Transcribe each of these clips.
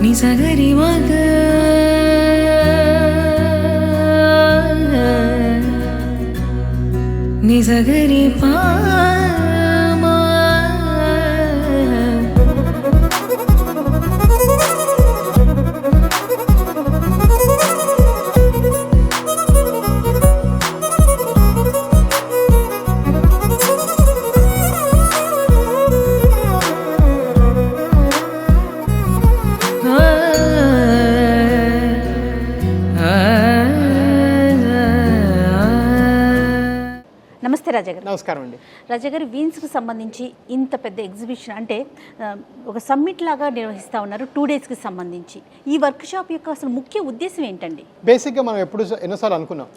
నిజగరి మగ నిజగరి పా నమస్తే రాజాగారు. నమస్కారం అండి. రాజాగారు, వీన్స్కి సంబంధించి ఇంత పెద్ద ఎగ్జిబిషన్ అంటే ఒక సమ్మిట్ లాగా నిర్వహిస్తూ ఉన్నారు 2 డేస్కి సంబంధించి. ఈ వర్క్ షాప్ యొక్క అసలు ముఖ్య ఉద్దేశం ఏంటండి? బేసిక్గా మనం ఎన్నోసార్లు అనుకున్నాం,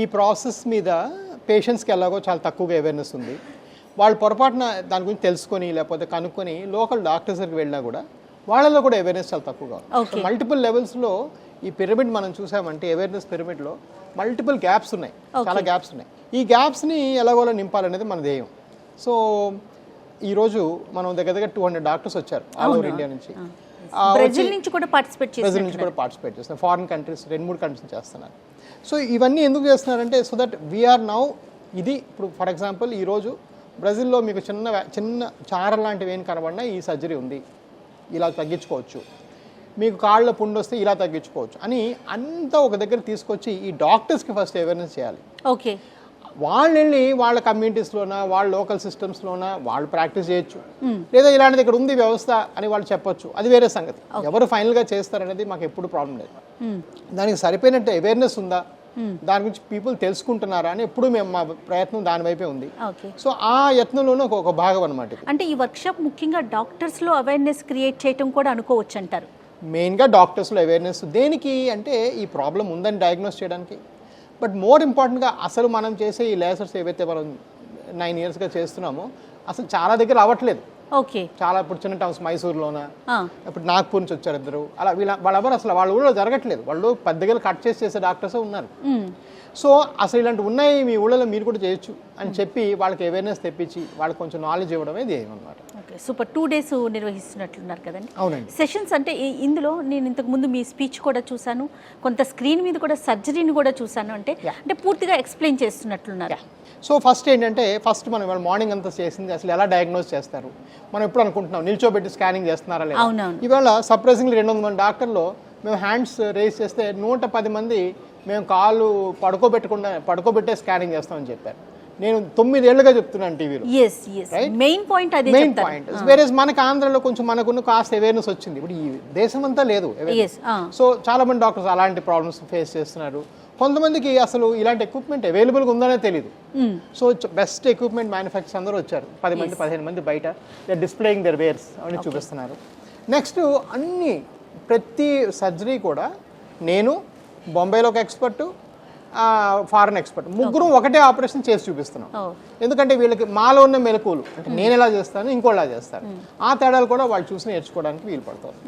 ఈ ప్రాసెస్ మీద పేషెంట్స్కి ఎలాగో చాలా తక్కువగా అవేర్నెస్ ఉంది. వాళ్ళు పొరపాటున దాని గురించి తెలుసుకొని లేకపోతే కనుక్కొని లోకల్ డాక్టర్స్ దగ్గరికి వెళ్ళినా కూడా వాళ్ళలో కూడా అవేర్నెస్ చాలా తక్కువగా ఉంది. మల్టిపుల్ లెవెల్స్లో ఈ పిరమిడ్ మనం చూసామంటే అవేర్నెస్ పిరమిడ్లో మల్టిపుల్ గ్యాప్స్ ఉన్నాయి, చాలా గ్యాప్స్ ఉన్నాయి. ఈ గ్యాప్స్ని ఎలాగోలా నింపాలనేది మన ధ్యేయం. సో ఈరోజు మనం దగ్గర 200 డాక్టర్స్ వచ్చారు ఆల్ ఓవర్ ఇండియా నుంచి. బ్రెజిల్ నుంచి కూడా పార్టిసిపేట్ చేస్తున్నారు, ఫారిన్ కంట్రీస్ 2-3 కంట్రీస్ చేస్తున్నారు. సో ఇవన్నీ ఎందుకు చేస్తున్నారంటే సో దట్ వీఆర్ నౌ ఇది ఇప్పుడు ఫర్ ఎగ్జాంపుల్ ఈరోజు బ్రెజిల్లో మీకు చిన్న చార లాంటివి ఏం కనబడినా ఈ సర్జరీ ఉంది, ఇలా తగ్గించుకోవచ్చు, మీకు కాళ్ళ పుండు వస్తే ఇలా తగ్గించుకోవచ్చు అని అంతా ఒక దగ్గర తీసుకొచ్చి ఈ డాక్టర్స్కి ఫస్ట్ అవేర్నెస్ చేయాలి. ఓకే, వాళ్ళు వెళ్ళి వాళ్ళ కమ్యూనిటీస్లోనా వాళ్ళ లోకల్ సిస్టమ్స్లోనా వాళ్ళు ప్రాక్టీస్ చేయొచ్చు, లేదా ఇలాంటిది ఇక్కడ ఉంది వ్యవస్థ అని వాళ్ళు చెప్పొచ్చు, అది వేరే సంగతి. ఎవరు ఫైనల్గా చేస్తారనేది మాకు ఎప్పుడు ప్రాబ్లం లేదు. దానికి సరిపోయినట్టు అవేర్నెస్ ఉందా, దాని గురించి పీపుల్ తెలుసుకుంటున్నారా అని ఎప్పుడు మేము మా ప్రయత్నం దాని వైపే ఉంది. సో ఆ యత్నంలోనే ఒక భాగం అనమాట. అంటే ఈ వర్క్షాప్ ముఖ్యంగా డాక్టర్స్లో అవేర్నెస్ క్రియేట్ చేయడం కూడా అనుకోవచ్చు అంటారు. మెయిన్గా డాక్టర్స్లో అవేర్నెస్ దేనికి అంటే ఈ ప్రాబ్లం ఉందని డయాగ్నోస్ చేయడానికి. బట్ మోర్ ఇంపార్టెంట్గా అసలు మనం చేసే ఈ లేసర్స్ ఏవైతే మనం 9 ఇయర్స్గా చేస్తున్నామో అసలు చాలా దగ్గర అవ్వట్లేదు. ఓకే, చాలా ఇప్పుడు చిన్న టౌన్స్ మైసూర్లోన, ఇప్పుడు నాగ్పూర్ నుంచి వచ్చారు 2 అలా వాళ్ళెవరు అసలు వాళ్ళ ఊళ్ళో జరగట్లేదు, వాళ్ళు పెద్దగా కట్ చేసే డాక్టర్స్ ఉన్నారు. సో అసలు ఇలాంటివి ఉన్నాయి మీ ఊళ్ళలో మీరు కూడా చేయొచ్చు అని చెప్పి వాళ్ళకి అవేర్నెస్ తెప్పించి వాళ్ళకి కొంచెం నాలెడ్జ్ ఇవ్వడమే ధ్యేయం అనమాట. Okay, super. 2 డేస్ నిర్వహిస్తున్నట్లున్నారు కదండి? అవునండి. సెషన్స్ అంటే ఇందులో నేను ఇంతకుముందు మీ స్పీచ్ కూడా చూశాను, కొంత స్క్రీన్ మీద కూడా సర్జరీని కూడా చూశాను. అంటే పూర్తిగా ఎక్స్ప్లెయిన్ చేస్తున్నట్లున్నారు. సో ఫస్ట్ ఏంటంటే మనం ఇవాళ మార్నింగ్ అంతా చేసింది అసలు ఎలా డయాగ్నోస్ చేస్తారు. మనం ఎప్పుడు అనుకుంటున్నాం నిల్చోబెట్టి స్కానింగ్ చేస్తున్నారా లేదా. ఇవాళ సర్ప్రైజింగ్లీ 200 డాక్టర్లో మేము హ్యాండ్స్ రేస్ చేస్తే 110 మంది మేము కాళ్ళు పడుకోబెట్టే స్కానింగ్ చేస్తామని చెప్పారు. నేను 9 ఏళ్లుగా చెప్తున్నాను టీవీలో. మెయిన్ పాయింట్ వేరే మనకి ఆంధ్రలో కొంచెం మనకున్న కాస్త అవేర్నెస్ వచ్చింది, ఇప్పుడు ఈ దేశం అంతా లేదు. సో చాలా మంది డాక్టర్స్ అలాంటి ప్రాబ్లమ్స్ ఫేస్ చేస్తున్నారు. కొంతమందికి అసలు ఇలాంటి ఎక్విప్మెంట్ అవైలబుల్గా ఉందనే తెలియదు. సో బెస్ట్ ఎక్విప్మెంట్ మ్యానుఫ్యాక్చర్స్ అందరూ వచ్చారు, 10 మంది 15 మంది బయట డిస్ప్లేయింగ్ దర్ వేర్స్ అవన్నీ చూపిస్తున్నారు. నెక్స్ట్ ప్రతి సర్జరీ కూడా నేను బొంబాయిలో ఒక ఎక్స్పర్టు, ఫారెన్ ఎక్స్పర్ట్, ముగ్గురు ఒకటే ఆపరేషన్ చేసి చూపిస్తున్నాం. ఎందుకంటే వీళ్ళకి మాలో ఉన్న మెలకువలు అంటే నేను ఎలా చేస్తాను ఇంకోలా చేస్తాను, ఆ తేడాలు కూడా వాళ్ళు చూసి నేర్చుకోవడానికి వీలు పడుతుంది.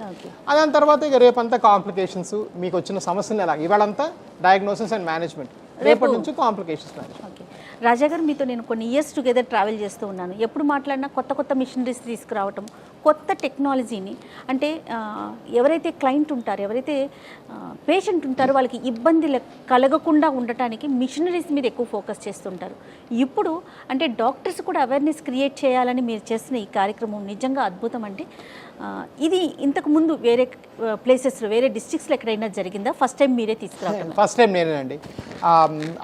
దాని తర్వాత ఇక రేపంతా కాంప్లికేషన్స్, మీకు వచ్చిన సమస్యలు ఎలా, ఇవాళంతా డయాగ్నోసిస్ అండ్ మేనేజ్మెంట్, రేపటి నుంచి కాంప్లికేషన్స్ మేనేజ్మెంట్. రాజా గారు, మీతో నేను కొన్ని ఇయర్స్ టుగెదర్ ట్రావెల్ చేస్తూ ఉన్నాను. ఎప్పుడు మాట్లాడినా కొత్త మిషనరీస్ తీసుకురావటం, కొత్త టెక్నాలజీని, అంటే ఎవరైతే క్లయింట్ ఉంటారో, ఎవరైతే పేషెంట్ ఉంటారో వాళ్ళకి ఇబ్బంది కలగకుండా ఉండటానికి మిషనరీస్ మీద ఎక్కువ ఫోకస్ చేస్తుంటారు. ఇప్పుడు అంటే డాక్టర్స్ కూడా అవేర్నెస్ క్రియేట్ చేయాలని మీరు చేస్తున్న ఈ కార్యక్రమం నిజంగా అద్భుతం. అంటే ఇది ఇంతకుముందు వేరే ప్లేసెస్లో, వేరే డిస్ట్రిక్ట్స్లో ఎక్కడైనా జరిగిందా? ఫస్ట్ టైం మీరే తీసుకురావడం? ఫస్ట్ టైం నేనేనండి.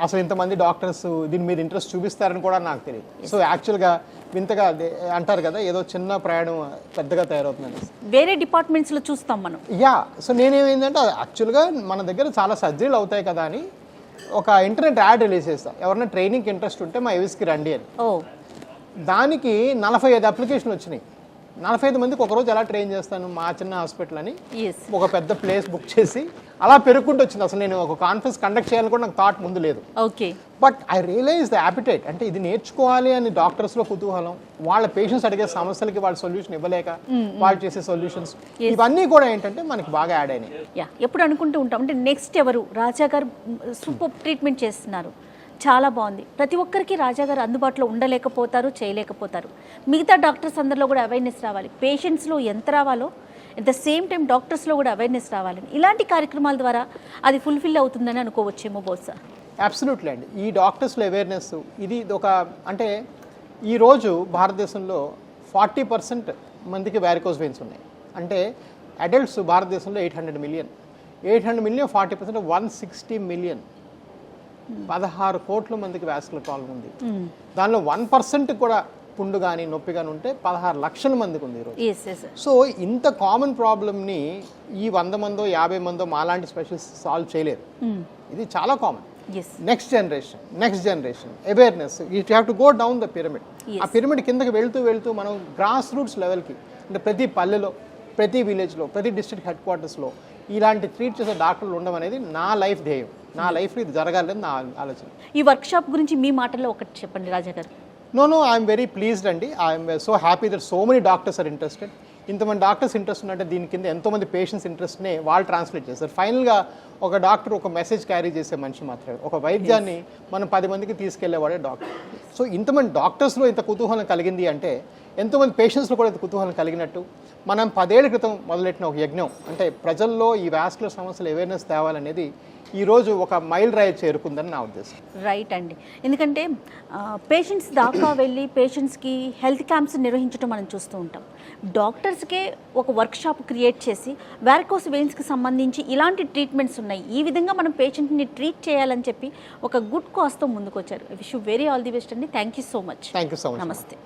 అసలు ఇంతమంది డాక్టర్స్ దీని మీద ఇంట్రెస్ట్ చూపిస్తారని కూడా నాకు తెలియదు. సో యాక్చువల్గా వింతగా అంటారు కదా, ఏదో చిన్న ప్రయాణం పెద్దగా తయారవుతుందని. వేరే డిపార్ట్మెంట్స్లో చూస్తాం మనం. సో నేనేమైందంటే యాక్చువల్గా మన దగ్గర చాలా సర్జరీలు అవుతాయి కదా అని ఒక ఇంటర్నెట్ యాడ్ రిలీజ్ చేస్తాను, ఎవరైనా ట్రైనింగ్కి ఇంట్రెస్ట్ ఉంటే మా ఎవిస్కి రండి అని. దానికి 45 అప్లికేషన్లు వచ్చినాయి. 45 మందికి ఒకరోజు ఎలా ట్రైన్ చేస్తాను మా చిన్న హాస్పిటల్ అని ఎస్ ఒక పెద్ద ప్లేస్ బుక్ చేసి అలా పెరుగుకుంటూ వచ్చింది. అసలు నేను ఒక కాన్ఫరెన్స్ కండక్ట్ చేయాలని కూడా నాకు థాట్ ముందు లేదు. Okay. But I realise the appetite, అంటే ఇది నేర్చుకోవాలి అని డాక్టర్స్లో కుతూహలం, వాళ్ళ పేషెంట్స్ అడిగే సమస్యలకి వాళ్ళు సొల్యూషన్ ఇవ్వలేక వాళ్ళు చేసే సొల్యూషన్స్, ఇవన్నీ కూడా ఏంటంటే మనకి బాగా యాడ్ అయినాయి. యా, ఎప్పుడు అనుకుంటూ ఉంటాం అంటే నెక్స్ట్ ఎవరు, రాజా గారు సూపర్ ట్రీట్మెంట్ చేస్తున్నారు, చాలా బాగుంది. ప్రతి ఒక్కరికి రాజా గారు అందుబాటులో ఉండలేకపోతారు, చేయలేకపోతారు. మిగతా డాక్టర్స్ అందరిలో కూడా అవేర్నెస్ రావాలి, పేషెంట్స్లో ఎంత రావాలో అట్ ద సేమ్ టైం డాక్టర్స్లో కూడా అవేర్నెస్ రావాలని ఇలాంటి కార్యక్రమాల ద్వారా అది ఫుల్ఫిల్ అవుతుందని అనుకోవచ్చేమో బహుశా. అబ్సల్యూట్లీ అండి. ఈ డాక్టర్స్లో అవేర్నెస్ ఇది ఒక అంటే ఈరోజు భారతదేశంలో 40% మందికి వ్యారికోస్ వెయిన్స్ ఉన్నాయి. అంటే అడల్ట్స్ భారతదేశంలో 800 మిలియన్ 40% 160 మిలియన్ 16 కోట్ల మందికి వ్యాస్కులర్ ప్రాబ్లం ఉంది. దానిలో 1% కూడా పుండు కానీ నొప్పి కానీ ఉంటే 16 లక్షల మందికి ఉంది ఈరోజు. సో ఇంత కామన్ ప్రాబ్లమ్ని ఈ 100 మందో 50 మందో మాలాంటి స్పెషలిస్ట్ సాల్వ్ చేయలేరు. ఇది చాలా common. Next generation awareness, you have to go down the pyramid. ఆ పిరమిడ్ కిందకి వెళ్తూ మనం గ్రాస్ రూట్స్ లెవెల్కి, అంటే ప్రతి పల్లెలో, ప్రతి విలేజ్లో, ప్రతి డిస్ట్రిక్ట్ హెడ్ క్వార్టర్స్లో ఇలాంటి ట్రీట్ చేసే డాక్టర్లు ఉండడం అనేది నా లైఫ్ ధ్యేయం. నా లైఫ్లో ఇది జరగాలని నా ఆలోచన. ఈ వర్క్షాప్ గురించి మీ మాటల్లో ఒకటి చెప్పండి రాజా గారు. నో ఐఎమ్ వెరీ ప్లీజ్డ్ అండి. I'm so happy that so many doctors are interested. ఇంతమంది డాక్టర్స్ ఇంట్రెస్ట్ ఉన్నట్టే దీని కింద ఎంతోమంది పేషెంట్స్ ఇంట్రెస్ట్నే వాళ్ళు ట్రాన్స్లేట్ చేస్తారు. ఫైనల్గా ఒక డాక్టర్ ఒక మెసేజ్ క్యారీ చేసే మనిషి మాత్రమే. ఒక వైద్యాన్ని మనం 10 మందికి తీసుకెళ్లేవాడే డాక్టర్. సో ఇంతమంది డాక్టర్స్లో ఇంత కుతూహలం కలిగింది అంటే ఎంతోమంది పేషెంట్స్లో కూడా ఇంత కుతూహలం కలిగినట్టు. మనం 10 ఏళ్ల క్రితం మొదలెట్టిన ఒక యజ్ఞం, అంటే ప్రజల్లో ఈ వాస్కులర్ సమస్యలు అవేర్నెస్ తేవాలనేది ఈరోజు ఒక మైల్ రాయి చేరుకుందని నా ఉద్దేశం. రైట్ అండి. ఎందుకంటే పేషెంట్స్ దాకా వెళ్ళి పేషెంట్స్కి హెల్త్ క్యాంప్స్ నిర్వహించడం మనం చూస్తూ ఉంటాం. డాక్టర్స్కే ఒక వర్క్షాప్ క్రియేట్ చేసి వారికోస్ వెయిన్స్కి సంబంధించి ఇలాంటి ట్రీట్మెంట్స్ ఉన్నాయి, ఈ విధంగా మనం పేషెంట్ని ట్రీట్ చేయాలని చెప్పి ఒక గుడ్ కాజ్తో ముందుకు వచ్చారు. Wish you very all the best అండి. Thank you so much. Thank you so much. నమస్తే.